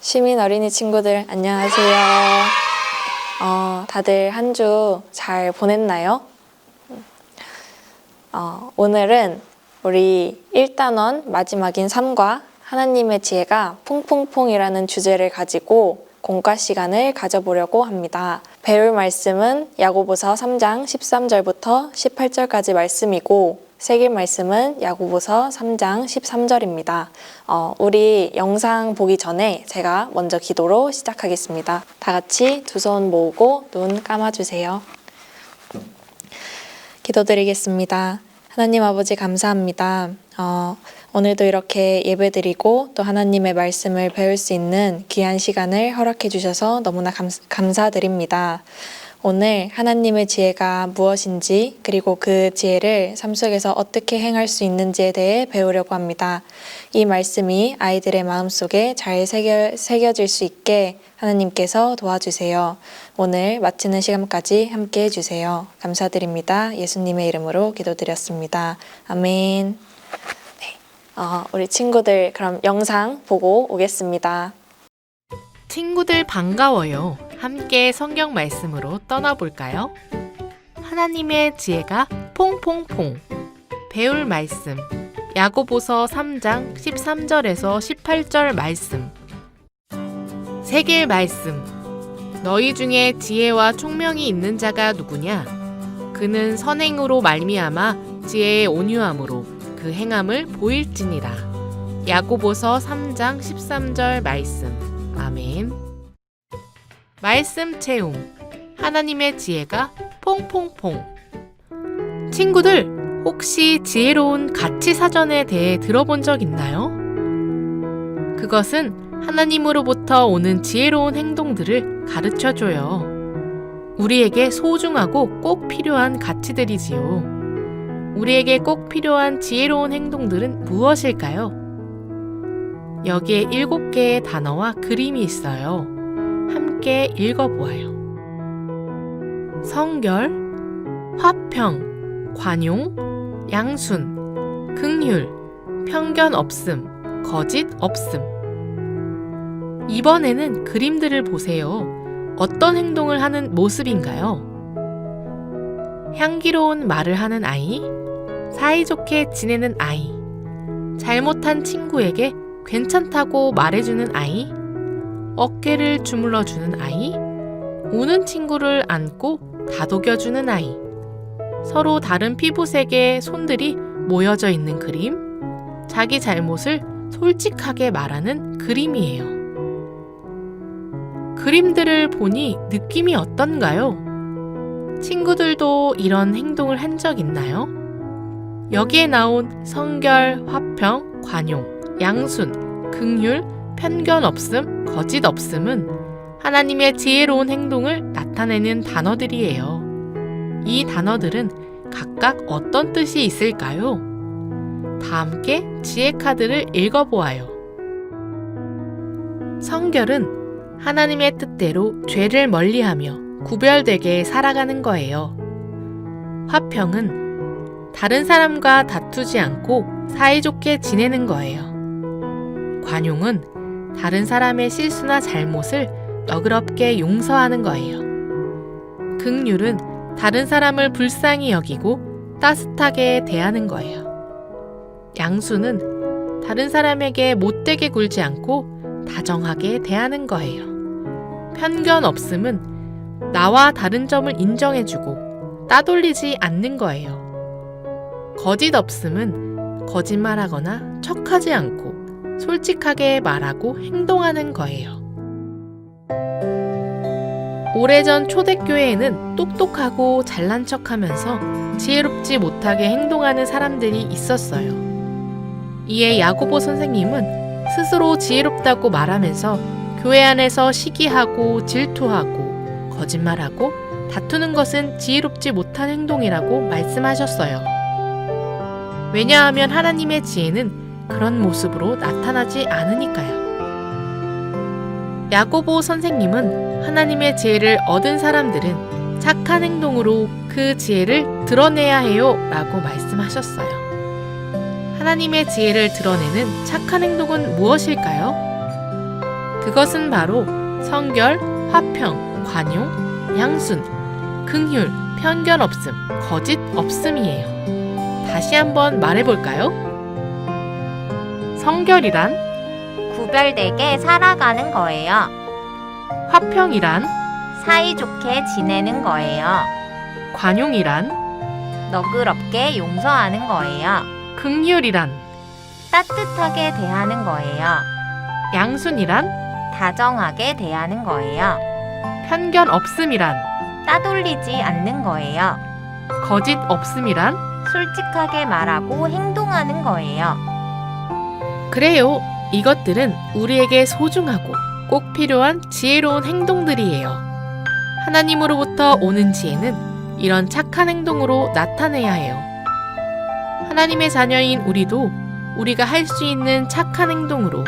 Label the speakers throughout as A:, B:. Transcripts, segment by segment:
A: 시민 어린이 친구들 안녕하세요. 다들 한 주 잘 보냈나요? 오늘은 우리 1단원 마지막인 3과 하나님의 지혜가 퐁퐁퐁이라는 주제를 가지고 공과 시간을 가져보려고 합니다. 배울 말씀은 야고보서 3장 13절부터 18절까지 말씀이고 새길 말씀은 야고보서 3장 13절입니다. 우리 영상 보기 전에 제가 먼저 기도로 시작하겠습니다. 다 같이 두 손 모으고 눈 감아주세요. 기도드리겠습니다. 하나님 아버지 감사합니다. 오늘도 이렇게 예배드리고 또 하나님의 말씀을 배울 수 있는 귀한 시간을 허락해 주셔서 너무나 감사드립니다. 오늘 하나님의 지혜가 무엇인지 그리고 그 지혜를 삶 속에서 어떻게 행할 수 있는지에 대해 배우려고 합니다. 이 말씀이 아이들의 마음속에 잘 새겨질 수 있게 하나님께서 도와주세요. 오늘 마치는 시간까지 함께 해주세요. 감사드립니다. 예수님의 이름으로 기도드렸습니다. 아멘. 우리 친구들 그럼 영상 보고 오겠습니다.
B: 친구들 반가워요. 함께 성경 말씀으로 떠나볼까요? 하나님의 지혜가 퐁퐁퐁. 배울 말씀 야고보서 3장 13절에서 18절 말씀. 새길 말씀. 너희 중에 지혜와 총명이 있는 자가 누구냐? 그는 선행으로 말미암아 지혜의 온유함으로 그 행함을 보일지니라. 야고보서 3장 13절 말씀. 아멘. 말씀 채움. 하나님의 지혜가 퐁퐁퐁. 친구들, 혹시 지혜로운 가치 사전에 대해 들어본 적 있나요? 그것은 하나님으로부터 오는 지혜로운 행동들을 가르쳐줘요. 우리에게 소중하고 꼭 필요한 가치들이지요. 우리에게 꼭 필요한 지혜로운 행동들은 무엇일까요? 여기에 7개의 단어와 그림이 있어요. 함께 읽어보아요. 성결, 화평, 관용, 양순, 긍휼, 편견 없음, 거짓 없음. 이번에는 그림들을 보세요. 어떤 행동을 하는 모습인가요? 향기로운 말을 하는 아이, 사이좋게 지내는 아이, 잘못한 친구에게 괜찮다고 말해주는 아이, 어깨를 주물러주는 아이, 우는 친구를 안고 다독여주는 아이, 서로 다른 피부색의 손들이 모여져 있는 그림, 자기 잘못을 솔직하게 말하는 그림이에요. 그림들을 보니 느낌이 어떤가요? 친구들도 이런 행동을 한 적 있나요? 여기에 나온 성결, 화평, 관용, 양순, 긍휼, 편견 없음, 거짓 없음은 하나님의 지혜로운 행동을 나타내는 단어들이에요. 이 단어들은 각각 어떤 뜻이 있을까요? 다 함께 지혜 카드를 읽어보아요. 성결은 하나님의 뜻대로 죄를 멀리하며 구별되게 살아가는 거예요. 화평은 다른 사람과 다투지 않고 사이좋게 지내는 거예요. 관용은 다른 사람의 실수나 잘못을 너그럽게 용서하는 거예요. 긍휼은 다른 사람을 불쌍히 여기고 따뜻하게 대하는 거예요. 양수는 다른 사람에게 못되게 굴지 않고 다정하게 대하는 거예요. 편견 없음은 나와 다른 점을 인정해주고 따돌리지 않는 거예요. 거짓 없음은 거짓말하거나 척하지 않고 솔직하게 말하고 행동하는 거예요. 오래전 초대교회에는 똑똑하고 잘난 척하면서 지혜롭지 못하게 행동하는 사람들이 있었어요. 이에 야고보 선생님은 스스로 지혜롭다고 말하면서 교회 안에서 시기하고 질투하고 거짓말하고 다투는 것은 지혜롭지 못한 행동이라고 말씀하셨어요. 왜냐하면 하나님의 지혜는 그런 모습으로 나타나지 않으니까요. 야고보 선생님은 하나님의 지혜를 얻은 사람들은 착한 행동으로 그 지혜를 드러내야 해요 라고 말씀하셨어요. 하나님의 지혜를 드러내는 착한 행동은 무엇일까요? 그것은 바로 성결, 화평, 관용, 양순, 긍휼, 편견 없음, 거짓 없음이에요. 다시 한번 말해볼까요? 성결이란,
C: 구별되게 살아가는 거예요.
B: 화평이란,
C: 사이좋게 지내는 거예요.
B: 관용이란,
C: 너그럽게 용서하는 거예요.
B: 긍휼이란,
C: 따뜻하게 대하는 거예요.
B: 양순이란,
C: 다정하게 대하는 거예요.
B: 편견 없음이란,
C: 따돌리지 않는 거예요.
B: 거짓 없음이란,
C: 솔직하게 말하고 행동하는 거예요.
B: 그래요. 이것들은 우리에게 소중하고 꼭 필요한 지혜로운 행동들이에요. 하나님으로부터 오는 지혜는 이런 착한 행동으로 나타내야 해요. 하나님의 자녀인 우리도 우리가 할 수 있는 착한 행동으로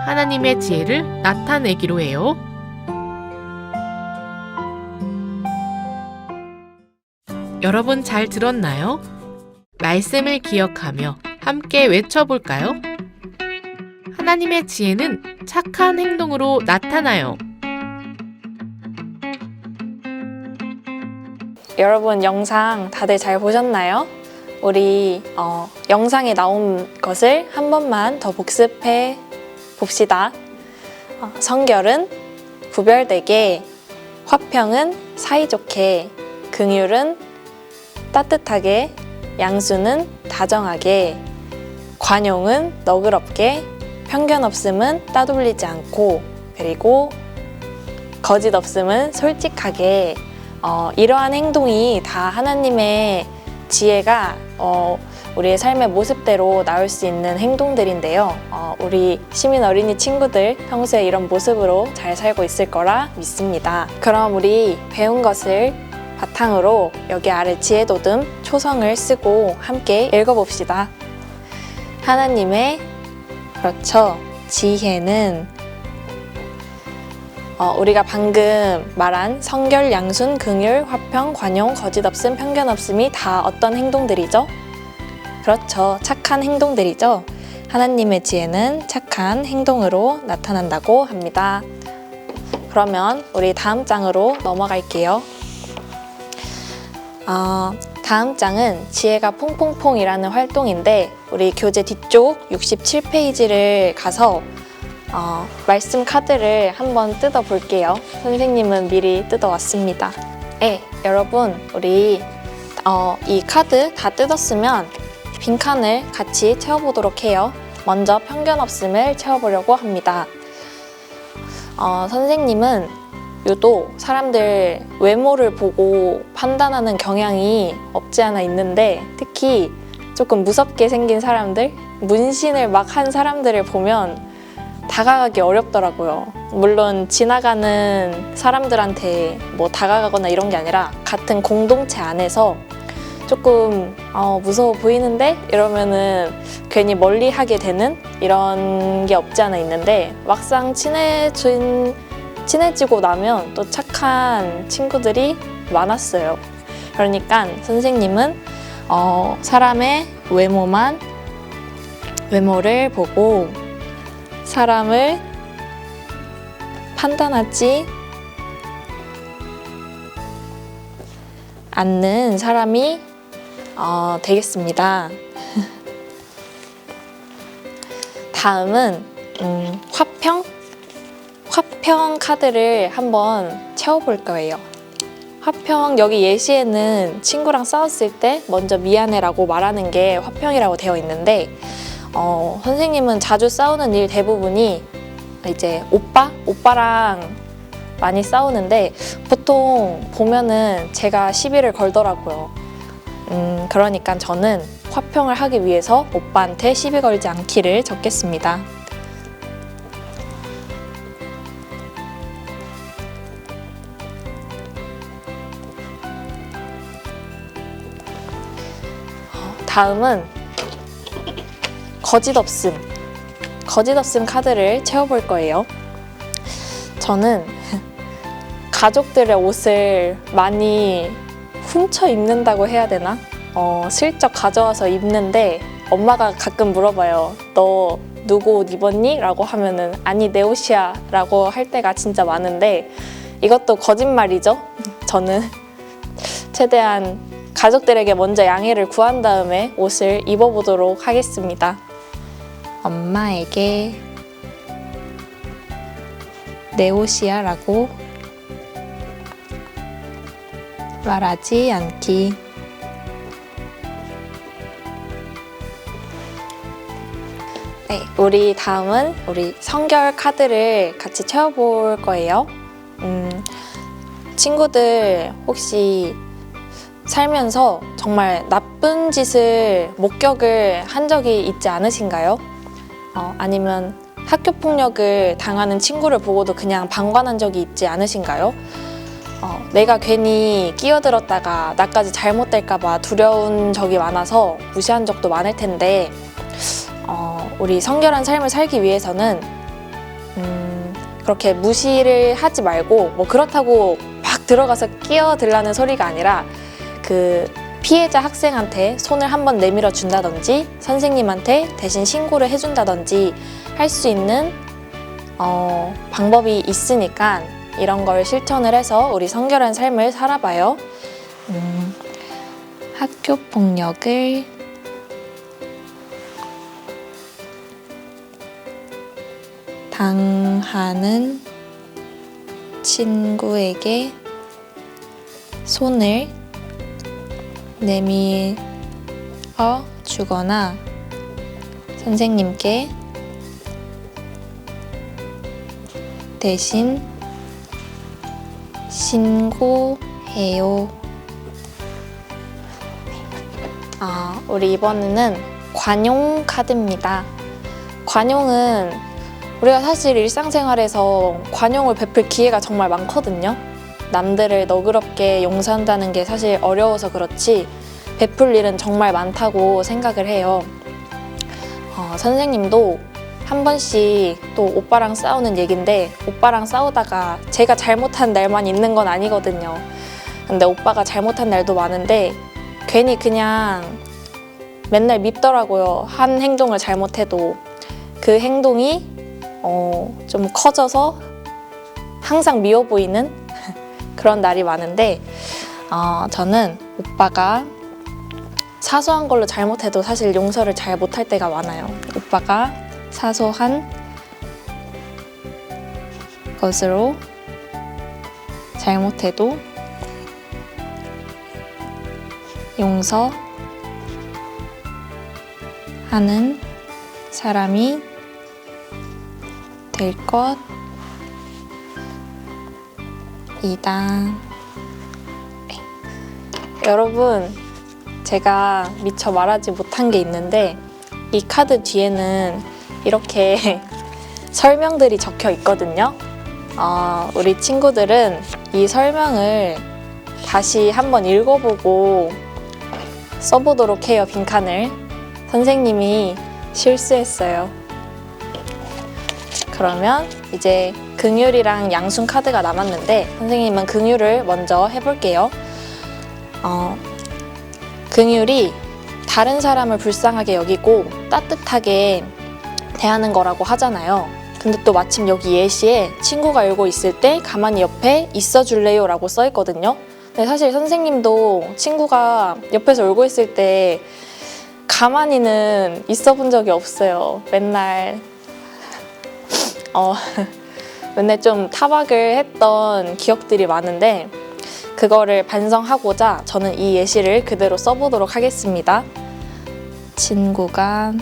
B: 하나님의 지혜를 나타내기로 해요. 여러분 잘 들었나요? 말씀을 기억하며 함께 외쳐볼까요? 하나님의 지혜는 착한 행동으로 나타나요.
A: 여러분 영상 다들 잘 보셨나요? 우리 영상에 나온 것을 한 번만 더 복습해 봅시다. 성결은 구별되게, 화평은 사이좋게, 긍휼은 따뜻하게, 양수는 다정하게, 관용은 너그럽게, 편견 없음은 따돌리지 않고, 그리고 거짓 없음은 솔직하게, 이러한 행동이 다 하나님의 지혜가 우리의 삶의 모습대로 나올 수 있는 행동들인데요. 우리 시민 어린이 친구들 평소에 이런 모습으로 잘 살고 있을 거라 믿습니다. 그럼 우리 배운 것을 바탕으로 여기 아래 지혜도듬 초성을 쓰고 함께 읽어봅시다. 하나님의, 그렇죠, 지혜는 우리가 방금 말한 성결, 양순, 긍휼, 화평, 관용, 거짓 없음, 편견 없음이 다 어떤 행동들이죠? 그렇죠, 착한 행동들이죠. 하나님의 지혜는 착한 행동으로 나타난다고 합니다. 그러면 우리 다음 장으로 넘어갈게요. 다음 장은 지혜가 퐁퐁퐁이라는 활동인데 우리 교재 뒤쪽 67페이지를 가서 말씀 카드를 한번 뜯어 볼게요. 선생님은 미리 뜯어 왔습니다. 네, 여러분 우리 이 카드 다 뜯었으면 빈칸을 같이 채워보도록 해요. 먼저 편견 없음을 채워보려고 합니다. 선생님은 유독 사람들 외모를 보고 판단하는 경향이 없지 않아 있는데 특히 조금 무섭게 생긴 사람들, 문신을 막 한 사람들을 보면 다가가기 어렵더라고요. 물론 지나가는 사람들한테 뭐 다가가거나 이런 게 아니라 같은 공동체 안에서 조금 무서워 보이는데 이러면은 괜히 멀리 하게 되는 이런 게 없지 않아 있는데 막상 친해지고 나면 또 착한 친구들이 많았어요. 그러니까 선생님은 사람의 외모를 보고 사람을 판단하지 않는 사람이 되겠습니다. 다음은 화평 카드를 한번 채워볼 거예요. 화평, 여기 예시에는 친구랑 싸웠을 때 먼저 미안해라고 말하는 게 화평이라고 되어 있는데 선생님은 자주 싸우는 일 대부분이 이제 오빠랑 많이 싸우는데 보통 보면은 제가 시비를 걸더라고요. 그러니까 저는 화평을 하기 위해서 오빠한테 시비 걸지 않기를 적겠습니다. 다음은 거짓 없음 카드를 채워볼 거예요. 저는 가족들의 옷을 많이 훔쳐 입는다고 해야 되나? 슬쩍 가져와서 입는데 엄마가 가끔 물어봐요. 너 누구 옷 입었니? 라고 하면은 아니 내 옷이야 라고 할 때가 진짜 많은데 이것도 거짓말이죠. 저는 최대한 가족들에게 먼저 양해를 구한 다음에 옷을 입어보도록 하겠습니다. 엄마에게 내 옷이야 라고 말하지 않기. 네, 우리 다음은 우리 성결 카드를 같이 채워볼 거예요. 친구들 혹시 살면서 정말 나쁜 짓을 목격을 한 적이 있지 않으신가요? 아니면 학교 폭력을 당하는 친구를 보고도 그냥 방관한 적이 있지 않으신가요? 내가 괜히 끼어들었다가 나까지 잘못될까봐 두려운 적이 많아서 무시한 적도 많을 텐데 우리 성결한 삶을 살기 위해서는 그렇게 무시를 하지 말고 뭐 그렇다고 막 들어가서 끼어들라는 소리가 아니라 그 피해자 학생한테 손을 한번 내밀어 준다든지 선생님한테 대신 신고를 해준다든지 할 수 있는 방법이 있으니까 이런 걸 실천을 해서 우리 성결한 삶을 살아봐요. 학교 폭력을 당하는 친구에게 손을 내밀어 주거나 선생님께 대신 신고해요. 우리 이번에는 관용 카드입니다. 관용은 우리가 사실 일상생활에서 관용을 베풀 기회가 정말 많거든요. 남들을 너그럽게 용서한다는 게 사실 어려워서 그렇지 베풀 일은 정말 많다고 생각을 해요. 선생님도 한 번씩 또 오빠랑 싸우는 얘긴데 오빠랑 싸우다가 제가 잘못한 날만 있는 건 아니거든요. 근데 오빠가 잘못한 날도 많은데 괜히 그냥 맨날 밉더라고요. 한 행동을 잘못해도 그 행동이 좀 커져서 항상 미워 보이는 그런 날이 많은데 저는 오빠가 사소한 걸로 잘못해도 사실 용서를 잘 못할 때가 많아요. 오빠가 사소한 것으로 잘못해도 용서하는 사람이 될 것이다. 여러분, 제가 미처 말하지 못한 게 있는데 이 카드 뒤에는 이렇게 설명들이 적혀 있거든요. 우리 친구들은 이 설명을 다시 한번 읽어보고 써보도록 해요. 빈칸을. 선생님이 실수했어요. 그러면 이제 긍휼이랑 양순 카드가 남았는데 선생님은 긍휼을 먼저 해볼게요. 긍휼이 다른 사람을 불쌍하게 여기고 따뜻하게 대하는 거라고 하잖아요. 근데 또 마침 여기 예시에 친구가 울고 있을 때 가만히 옆에 있어줄래요? 라고 써있거든요. 근데 사실 선생님도 친구가 옆에서 울고 있을 때 가만히는 있어 본 적이 없어요. 맨날 좀 타박을 했던 기억들이 많은데 그거를 반성하고자 저는 이 예시를 그대로 써보도록 하겠습니다. 친구가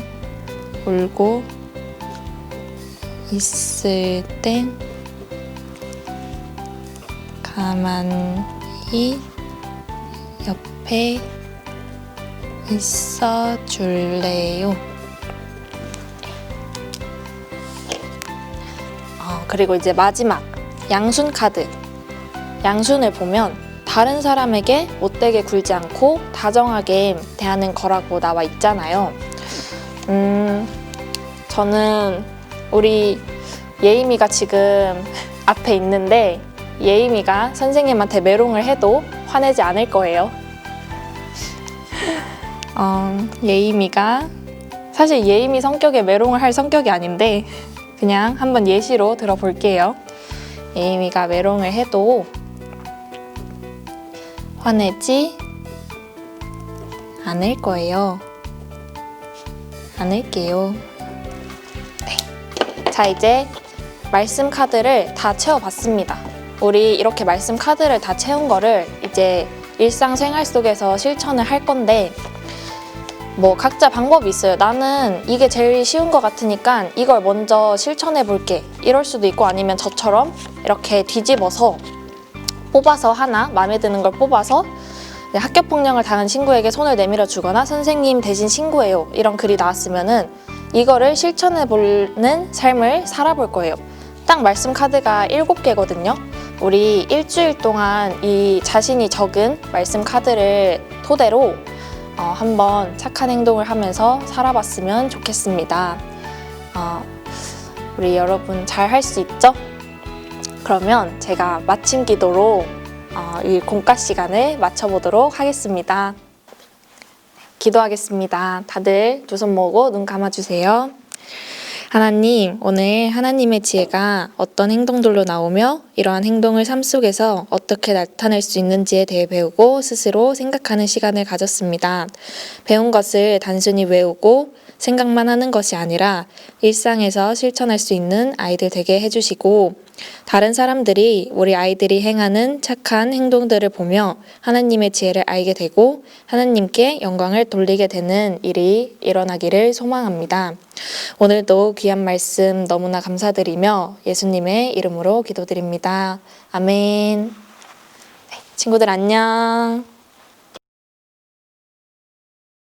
A: 울고 있을 때 가만히 옆에 있어 줄래요? 그리고 이제 마지막 양순 카드. 양순을 보면 다른 사람에게 못되게 굴지 않고 다정하게 대하는 거라고 나와 있잖아요. 저는 우리 예임이가 지금 앞에 있는데 예임이가 선생님한테 메롱을 해도 화내지 않을 거예요. 예임이가 사실 예임이 성격에 메롱을 할 성격이 아닌데 그냥 한번 예시로 들어볼게요. 예임이가 메롱을 해도 화내지 않을 거예요. 않을게요. 네. 자, 이제 말씀 카드를 다 채워봤습니다. 우리 이렇게 말씀 카드를 다 채운 거를 이제 일상생활 속에서 실천을 할 건데 뭐 각자 방법이 있어요. 나는 이게 제일 쉬운 것 같으니까 이걸 먼저 실천해 볼게. 이럴 수도 있고 아니면 저처럼 이렇게 뒤집어서 뽑아서 하나 마음에 드는 걸 뽑아서 학교폭력을 당한 친구에게 손을 내밀어 주거나 선생님 대신 신고해요. 이런 글이 나왔으면은 이거를 실천해 보는 삶을 살아볼 거예요. 딱 말씀 카드가 7개거든요. 우리 일주일 동안 이 자신이 적은 말씀 카드를 토대로 한번 착한 행동을 하면서 살아봤으면 좋겠습니다. 우리 여러분 잘 할 수 있죠? 그러면 제가 마침 기도로 이 공과 시간을 마쳐보도록 하겠습니다. 기도하겠습니다. 다들 두 손 모으고 눈 감아주세요. 하나님, 오늘 하나님의 지혜가 어떤 행동들로 나오며 이러한 행동을 삶 속에서 어떻게 나타낼 수 있는지에 대해 배우고 스스로 생각하는 시간을 가졌습니다. 배운 것을 단순히 외우고 생각만 하는 것이 아니라 일상에서 실천할 수 있는 아이들 되게 해주시고 다른 사람들이 우리 아이들이 행하는 착한 행동들을 보며 하나님의 지혜를 알게 되고 하나님께 영광을 돌리게 되는 일이 일어나기를 소망합니다. 오늘도 귀한 말씀 너무나 감사드리며 예수님의 이름으로 기도드립니다. 아멘. 네, 친구들 안녕.